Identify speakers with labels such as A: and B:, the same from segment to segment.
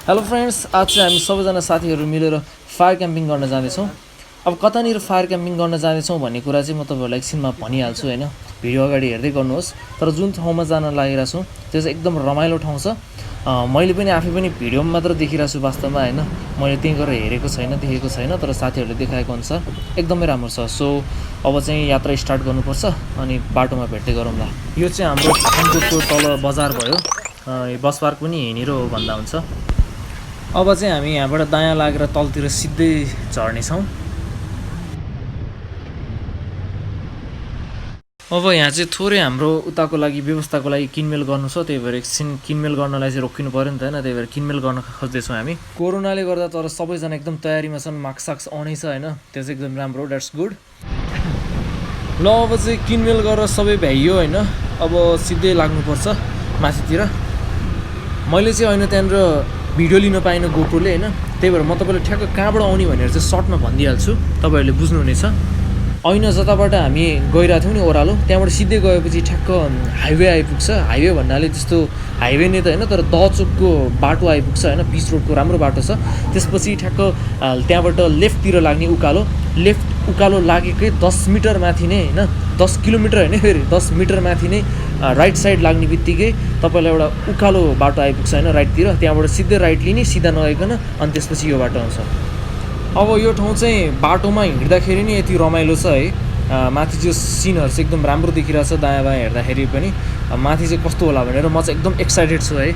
A: Hello friends, आज चाहिँ हामी सबैजना साथीहरू मिलेर फायर क्याम्पिङ गर्न जाँदैछौँ। अब कतानिर फायर क्याम्पिङ गर्न जाँदैछौँ भन्ने कुरा चाहिँ म तपाईँहरूलाई एकछिनमा भनिहाल्छु होइन, भिडियो अगाडि हेर्दै गर्नुहोस्। तर जुन ठाउँमा जान लागिरहेको छौँ त्यो चाहिँ एकदम रमाइलो ठाउँ छ। मैले पनि आफै पनि भिडियोमा मात्र देखिरहेको छु, वास्तवमा होइन मैले त्यहीँ गएर हेरेको छैन, देखेको छैन, तर साथीहरूले देखाएको अनुसार एकदमै राम्रो छ। सो अब चाहिँ यात्रा स्टार्ट गर्नुपर्छ अनि बाटोमा भेट्दै गरौँला। यो चाहिँ हाम्रो छानकोटको तल बजार भयो, बस पार्क पनि यहीँनिर हो भन्दा हुन्छ। अब चाहिँ हामी यहाँबाट दायाँ लागेर तलतिर सिधै झर्नेछौँ। अब यहाँ चाहिँ थोरै हाम्रो उताको लागि व्यवस्थाको लागि किनमेल गर्नु छ, त्यही भएर एकछिन किनमेल गर्नलाई चाहिँ रोकिनु पऱ्यो नि त होइन, त्यही भएर किनमेल गर्न खोज्दैछौँ हामी। कोरोनाले गर्दा तर सबैजना एकदम तयारीमा छन्, मास्क साक्स आउनै छ होइन, त्यो चाहिँ एकदम राम्रो, द्याट्स गुड। ल अब चाहिँ किनमेल गरेर सबै भ्याइयो होइन, अब सिधै लाग्नुपर्छ माथितिर। मैले चाहिँ होइन त्यहाँनिर भिडियो लिन पाइनँ गोप्रोले होइन, त्यही भएर म तपाईँलाई ठ्याक्क कहाँबाट आउने भनेर चाहिँ सर्टमा भनिदिइहाल्छु, तपाईँहरूले बुझ्नुहुनेछ। ऐन जताबाट हामी गइरहेको थियौँ नि ओह्रालो, त्यहाँबाट सिधै गएपछि ठ्याक्क हाइवे आइपुग्छ। हाइवे भन्नाले त्यस्तो हाइवे नै त होइन, तर दहचोकको बाटो आइपुग्छ होइन, बिच रोडको राम्रो बाटो छ। त्यसपछि ठ्याक्क त्यहाँबाट लेफ्टतिर लाग्ने लेफ्ट उकालो लागेकै 10 मिटर माथि नै होइन, 10 किलोमिटर होइन, फेरि 10 मिटर माथि नै राइट साइड लाग्ने बित्तिकै तपाईँलाई एउटा उकालो बाटो आइपुग्छ होइन राइटतिर, त्यहाँबाट सिधै राइट लिने, सिधा नगइकन अनि त्यसपछि यो बाटो आउँछ। अब यो ठाउँ चाहिँ बाटोमा हिँड्दाखेरि नि यति रमाइलो छ है, माथि चाहिँ सिनहरू चाहिँ एकदम राम्रो देखिरहेछ, दायाँ बायाँ हेर्दाखेरि पनि। माथि चाहिँ कस्तो होला भनेर म चाहिँ एकदम एक्साइटेड छु है।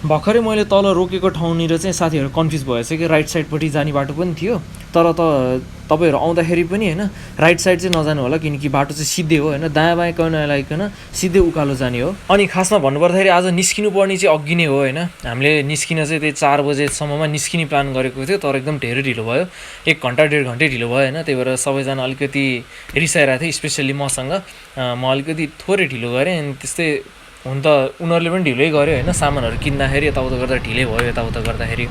A: भर्खरै मैले तल रोकेको ठाउँनिर चाहिँ साथीहरू कन्फ्युज भएछ कि राइट साइडपट्टि जाने बाटो पनि थियो, तर तपाईँहरू आउँदाखेरि पनि होइन राइट साइड चाहिँ नजानु होला, किनकि बाटो चाहिँ सिधै हो होइन, दायाँ बायाँ कहीँ नलागिकन सिधै उकालो जाने हो। अनि खासमा भन्नुपर्दाखेरि आज निस्किनु पर्ने चाहिँ अघि नै हो होइन, हामीले निस्किन चाहिँ त्यही 4 बजेसम्ममा निस्किने प्लान गरेको थियो, तर एकदम धेरै ढिलो भयो, 1 घन्टा 1.5 घन्टै ढिलो भयो होइन। त्यही भएर सबैजना अलिकति रिसाइरहेको थियो, स्पेसल्ली मसँग। म अलिकति थोरै ढिलो गरेँ, अनि त्यस्तै हुन त उनीहरूले पनि ढिलै गर्यो होइन, सामानहरू किन्दाखेरि यताउता गर्दा ढिलै भयो यताउता गर्दाखेरि।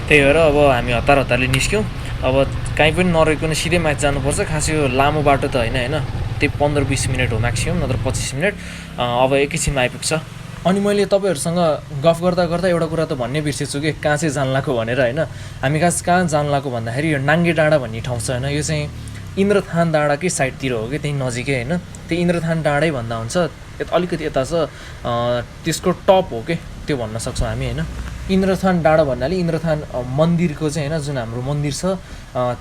A: त्यही भएर अब हामी हतारले निस्क्यौँ। अब कहीँ पनि नरोकिकन सिधै माथि जानुपर्छ। खास यो लामो बाटो त होइन होइन, त्यही 15-20 मिनट हो म्याक्सिमम्, नत्र 25 मिनट। अब एकैछिनमा आइपुग्छ। अनि मैले तपाईँहरूसँग गफ गर्दा गर्दा एउटा कुरा त भन्नै बिर्सेछु कि कहाँ चाहिँ जान लाग्यो भनेर होइन। हामी खास कहाँ जान लाग्यो भन्दाखेरि यो नाङ्गे डाँडा भन्ने ठाउँ छ होइन, यो चाहिँ इन्द्रथान डाँडाकै साइडतिर हो कि, त्यहीँ नजिकै होइन, त्यही इन्द्रथान डाँडै भन्दा हुन्छ। अलिकति यता छ, त्यसको टप हो कि त्यो भन्न सक्छौँ हामी होइन। इन्द्रथान डाँडा भन्नाले इन्द्रथान मन्दिरको चाहिँ होइन, जुन हाम्रो मन्दिर छ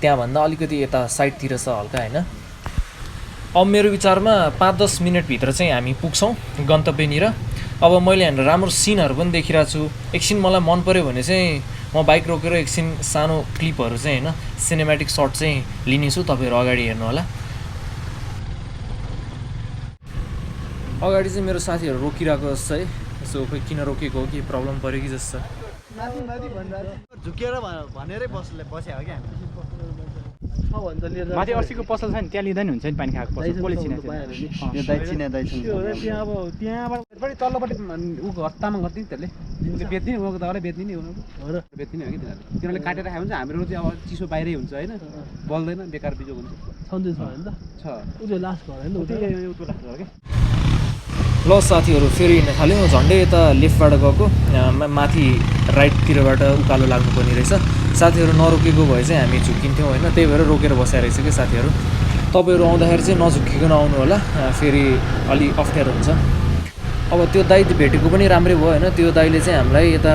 A: त्यहाँभन्दा अलिकति यता साइडतिर छ हल्का होइन। अब मेरो विचारमा 5-10 मिनटभित्र चाहिँ हामी पुग्छौँ गन्तव्यनिर। अब मैले यहाँनिर राम्रो सिनहरू पनि देखिरहेको छु। एकछिन मलाई मन पऱ्यो भने चाहिँ म बाइक रोकेर एकछिन सानो क्लिपहरू चाहिँ होइन, सिनेमेटिक सर्ट चाहिँ लिनेछु, तपाईँहरू अगाडि हेर्नु होला। अगाडि चाहिँ मेरो साथीहरू रोकिरहेको जस्तो है, यसो खोइ किन रोकेको हो कि प्रब्लम पऱ्यो कि जस्तो।
B: झुकेर भनेरै बस्यो क्या
C: माथि अर्सीको पसल छ नि, त्यहाँ लिँदा नि हुन्छ नि, पानी खाएको पसल कसले चिनाएको त्यहाँबाट पनि तल्लोपट्टि ऊ घर तामाङ गर्दै त्यसले बेच्ने, उनीहरूको त बेच्ने नि, बेच्ने हो कि तिनीहरूले काटेर खायो भने हाम्रो चाहिँ अब चिसो बाहिरै हुन्छ होइन, बल्दैन, बेकार बिजोग हुन्छ।
B: सन्देश होइन त छ उयो लास्ट घर होइन
C: लास्ट घर क्या।
A: ल साथीहरू फेरि हिँड्न थाल्यौँ, झन्डै यता लेफ्टबाट गएको, माथि राइटतिरबाट उकालो लाग्नुपर्ने रहेछ। साथीहरू नरोकेको भए चाहिँ हामी झुक्किन्थ्यौँ होइन, त्यही भएर रोकेर बसेर रहेछ कि साथीहरू। तपाईँहरू आउँदाखेरि चाहिँ नझुक्किकन आउनु होला, फेरि अलि अप्ठ्यारो हुन्छ। अब त्यो दाइ भेटेको पनि राम्रै भयो होइन, त्यो दाइले चाहिँ हामीलाई यता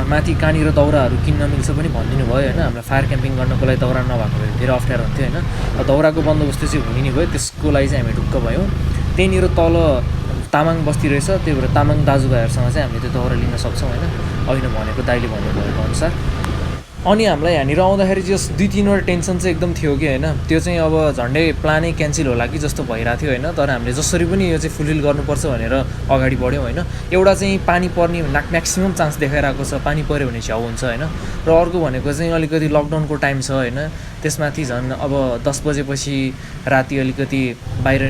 A: माथि कहाँनिर दाउराहरू किन्न मिल्छ पनि भनिदिनु भयो होइन। हामीलाई फायर क्याम्पिङ गर्नको लागि दाउरा नभएको भए धेरै अप्ठ्यारो हुन्थ्यो होइन, दाउराको बन्दोबस्त चाहिँ हुने नै भयो, त्यसको लागि चाहिँ हामी ढुक्क भयौँ। त्यहीँनिर तल तामाङ बस्ती रहेछ, त्यही भएर तामाङ दाजुभाइहरूसँग चाहिँ हामीले त्यो दाउरा लिन सक्छौँ होइन, अहिले भनेको दाइले भन्नुभएको अनुसार। अनि हामीलाई यहाँनिर आउँदाखेरि चाहिँ 2-3वटा टेन्सन चाहिँ एकदम थियो कि होइन त्यो चाहिँ अब झन्डै प्लानै क्यान्सल होला कि जस्तो भइरहेको थियो होइन तर हामीले जसरी पनि यो चाहिँ फुलफिल गर्नुपर्छ भनेर अगाडि बढ्यौँ होइन एउटा चाहिँ पानी पर्ने म्याक्सिमम् चान्स देखाइरहेको छ पानी पऱ्यो भने छ्याउ हुन्छ होइन र अर्को भनेको चाहिँ अलिकति लकडाउनको टाइम छ होइन त्यसमाथि झन् अब 10 बजेपछि राति अलिकति बाहिर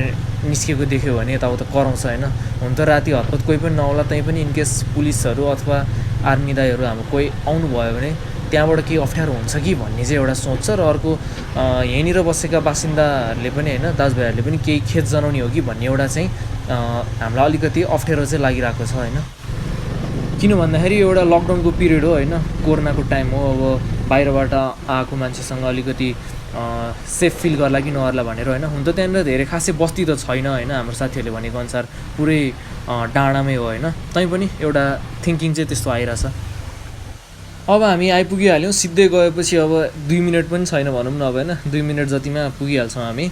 A: निस्केको देख्यो भने यताउता कराउँछ होइन हुन त राति हतपत कोही पनि नहोला तै पनि इनकेस पुलिसहरू अथवा आर्मी दाइहरू हाम्रो कोही आउनुभयो भने त्यहाँबाट केही अप्ठ्यारो हुन्छ कि भन्ने चाहिँ एउटा सोच छ र अर्को यहीँनिर बसेका बासिन्दाहरूले पनि होइन दाजुभाइहरूले पनि केही खेद जनाउने हो कि भन्ने एउटा चाहिँ हामीलाई अलिकति अप्ठ्यारो चाहिँ लागिरहेको छ होइन किन भन्दाखेरि एउटा लकडाउनको पिरियड हो होइन कोरोनाको टाइम हो अब बाहिरबाट आएको मान्छेसँग अलिकति सेफ फिल गर्ला कि नगर्ला भनेर होइन हुन त त्यहाँनिर धेरै खासै बस्ती त छैन होइन हाम्रो साथीहरूले भनेको अनुसार पुरै डाँडामै हो होइन तैपनि एउटा थिङ्किङ चाहिँ त्यस्तो आइरहेछ अब हामी आइपुगिहाल्यौँ सिधै गएपछि अब 2 मिनट पनि छैन भनौँ न अब होइन 2 मिनट जतिमा पुगिहाल्छौँ हामी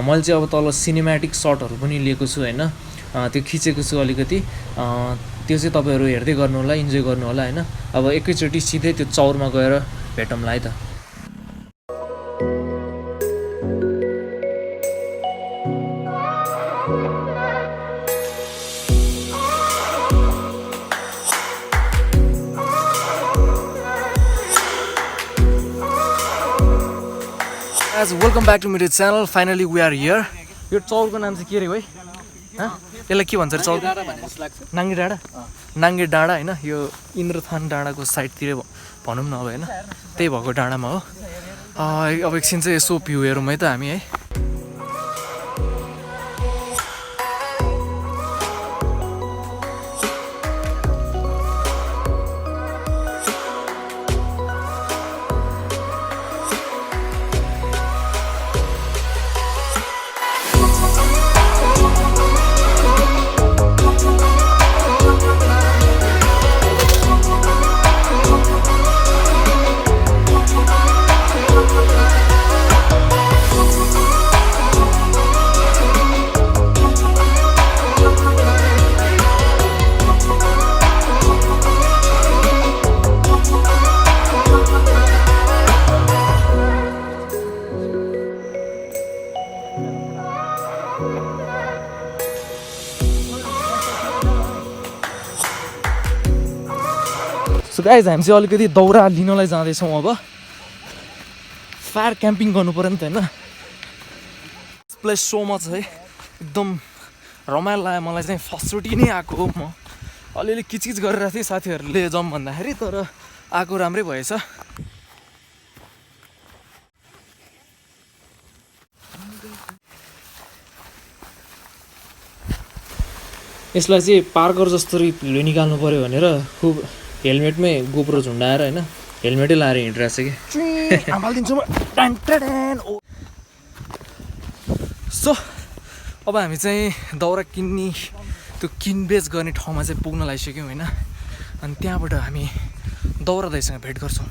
A: मैले चाहिँ अब तल सिनेमेटिक सटहरू पनि लिएको छु होइन त्यो खिचेको छु अलिकति त्यो चाहिँ तपाईँहरू हेर्दै गर्नु होला इन्जोय गर्नु होला होइन अब एकैचोटि सिधै त्यो चौरमा गएर भेटौँला है त वेलकम ब्याक टु मेरो channel finally we are here यो चौरको नाम चाहिँ के अरे भाइ यसलाई के भन्छ अरे चौर नाङ्गे डाँडा नाङ्गे डाँडा होइन यो इन्द्रथान डाँडाको साइडतिर भनौँ न अब होइन त्यही भएको डाँडामा हो अब एकछिन चाहिँ यसो भ्यू हेरौँ है त हामी है सो गाइज हामी चाहिँ अलिकति दौरा लिनलाई जाँदैछौँ अब फायर क्याम्पिङ गर्नु पऱ्यो नि त होइन प्लेस सो मच है एकदम रमाइलो लाग्यो मलाई चाहिँ फर्स्टचोटि नै आएको हो म अलिअलि किचकिच गरिरहेको थिएँ साथीहरूले जाउँ भन्दाखेरि तर आएको राम्रै भएछ यसलाई चाहिँ पार्कर जस्तै भिडियो निकाल्नु पऱ्यो भनेर खुब हेलमेटमै गोप्रो झुन्डाएर होइन हेलमेटै लाएर हिँडिरहेको छ कि हालिदिन्छु म सो अब हामी चाहिँ दाउरा किन्ने त्यो किनबेच गर्ने ठाउँमा चाहिँ पुग्न लागिसक्यौँ होइन अनि त्यहाँबाट हामी दाउरा दाइसँग भेट गर्छौँ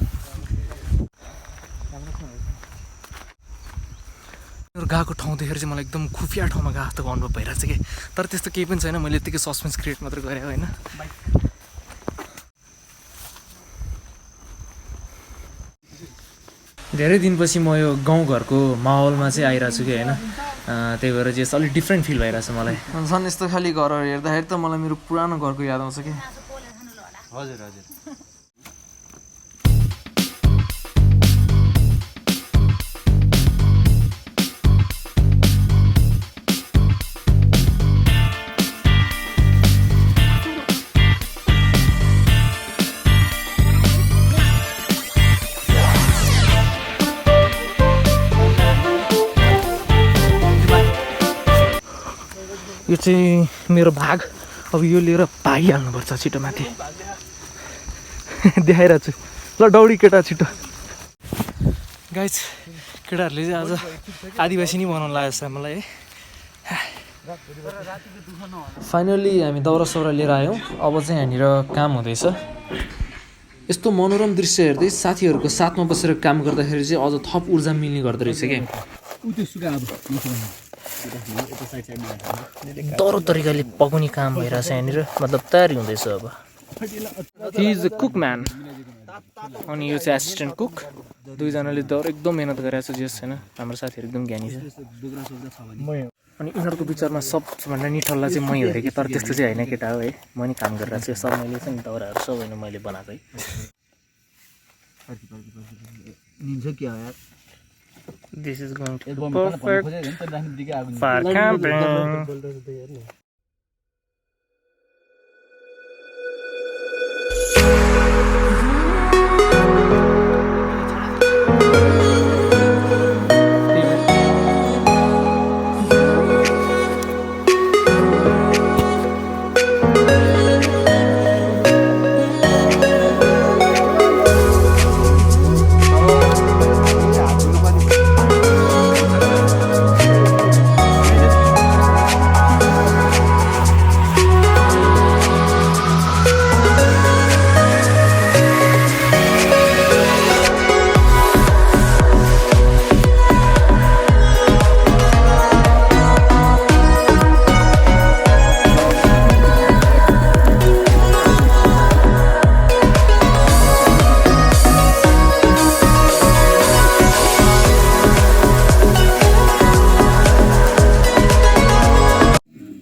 A: गएको ठाउँ देखेर चाहिँ मलाई एकदम खुफिया ठाउँमा गएको जस्तो अनुभव भइरहेको छ कि तर त्यस्तो केही पनि छैन मैले यत्तिकै सस्पेन्स क्रिएट मात्र गरेँ होइन धेरै दिनपछि म यो गाउँघरको माहौलमा चाहिँ आइरहेको छु कि होइन त्यही भएर चाहिँ अलिक डिफ्रेन्ट फिल भइरहेछ मलाई झन् यस्तो खालि घरहरू हेर्दाखेरि त मलाई मेरो पुरानो घरको याद आउँछ कि
B: हजुर हजुर
A: यो चाहिँ मेरो भाग अब यो लिएर भागिहाल्नुपर्छ छिटो माथि देखाइरहेको छु ल दौडी केटा छिटो गाइज केटाहरूले चाहिँ आज आदिवासी नै बनाउनु लागेको छ मलाई है फाइनल्ली हामी दाउरा सौरा लिएर आयौँ अब चाहिँ यहाँनिर काम हुँदैछ यस्तो मनोरम दृश्य हेर्दै साथीहरूको साथमा बसेर काम गर्दाखेरि चाहिँ अझ थप ऊर्जा मिल्ने गर्दो रहेछ क्या दौरो तरिकाले पकाउने काम भइरहेछ यहाँनिर मतलब तयारी हुँदैछ अब he is a cook man अनि यो चाहिँ एसिस्टेन्ट कुक दुईजनाले दर एकदम मेहनत गरिरहेको छ जस हैन हाम्रो साथीहरु एकदम ज्ञानी छ अनि यिनीहरूको विचारमा सबभन्दा निठल्ला चाहिँ मै हो रे के तर त्यस्तो चाहिँ हैन केटा हो है म नि काम गरिरहेको छु सब मैले चाहिँ दाउराहरु सबै मैले बनाएको है
B: निन्छ के हो यार
A: This is going to be perfect for camping.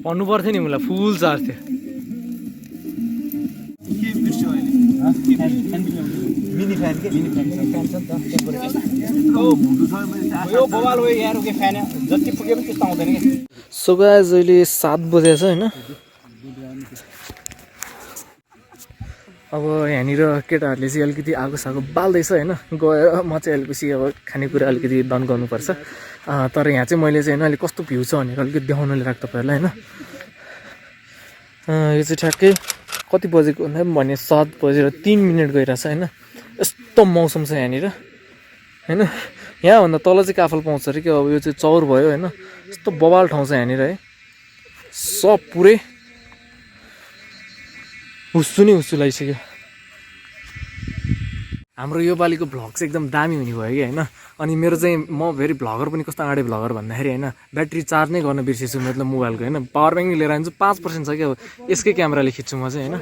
A: भन्नु पर्थ्यो नि मलाई फुल चार्ज थियो
B: मिनी फ्यान के मिनी फ्यान छ नि त टेम्परेचर ओ भुडु छ मैले यो बवाल हो यार के फ्यान जति पुगे पनि त्यस्तो आउँदैन के
A: सो गाइस अहिले 7 बजे छ हैन अब यहाँनिर केटाहरूले चाहिँ अलिकति आगो सागो बाल्दैछ हैन गएर म चाहिँ अलिकति अब खानेकुरा अलिकति दन गर्नुपर्छ तर यहाँ चाहिँ मैले चाहिँ हैन अलिक कस्तो भ्यू छ भनेर अलिकति देखाउनले राख्दा पहिला हैन यो चाहिँ ठ्याक्कै कति बजेको भने 7 बजेर 3 मिनेट गइरहेछ हैन यस्तो मौसम छ यहाँनिर हैन यहाँभन्दा तल चाहिँ काफल पाउँछ अरे कि अब यो चाहिँ चौर भयो हैन यस्तो बवाल ठाउँ छ यहाँनिर है सब पुरै हुस्सु लगाइसक्यो हाम्रो यो पालिको भ्लग चाहिँ एकदम दामी हुने भयो कि हैन अनि मेरो चाहिँ म फेरि भ्लगर पनि कस्तो आँडे भ्लगर भन्दाखेरि हैन ब्याट्री चार्ज नै गर्न बिर्सेछु मतलब मोबाइलको हैन पावर ब्याङ्क लिएर आउँछु 5% छ कि अब यसकै क्यामेराले खिच्छु म चाहिँ हैन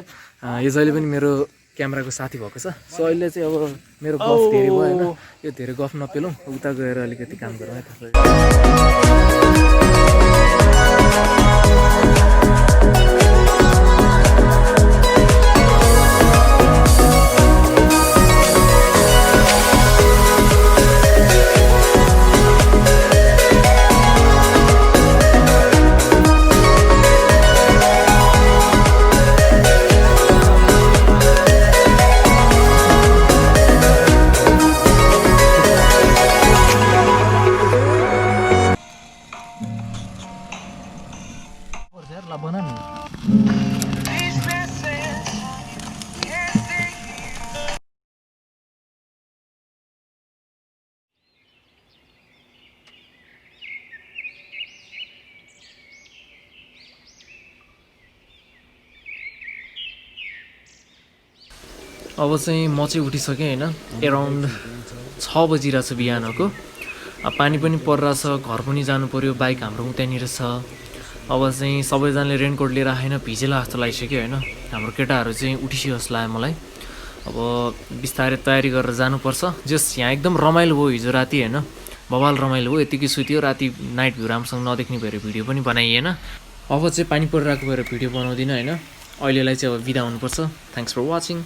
A: यो जहिले पनि मेरो क्यामेराको साथी भएको छ सो अहिले चाहिँ अब मेरो गफ धेरै भयो हैन यो धेरै गफ नपेलौँ उता गएर अलिकति काम गरौँ है त अब चाहिँ म चाहिँ उठिसकेँ हैन एराउन्ड 6 बजिरहेछ बिहानको पानी पनि परिरहेछ घर पनि जानु पर्यो बाइक हाम्रो उतैनिर छ अब चाहिँ सबैजनाले रेनकोट लिएर आएन भिजेला जस्तो लागिसक्यो हैन हाम्रो केटाहरू चाहिँ उठिसक्यो जस्तो लाग्यो मलाई अब बिस्तारै तयारी गरेर जानुपर्छ जस यहाँ एकदम रमाइलो भयो हिजो राति हैन बवाल रमाइलो भयो यतिकै सुत्यो राति नाइट भ्यू राम्रोसँग नदेख्ने भएर भिडियो पनि बनाइएन अब चाहिँ पानी परिरहेको भएर भिडियो बनाउँदिनँ हैन अहिलेलाई चाहिँ अब बिदा हुनुपर्छ थ्याङ्क्स फर वाचिङ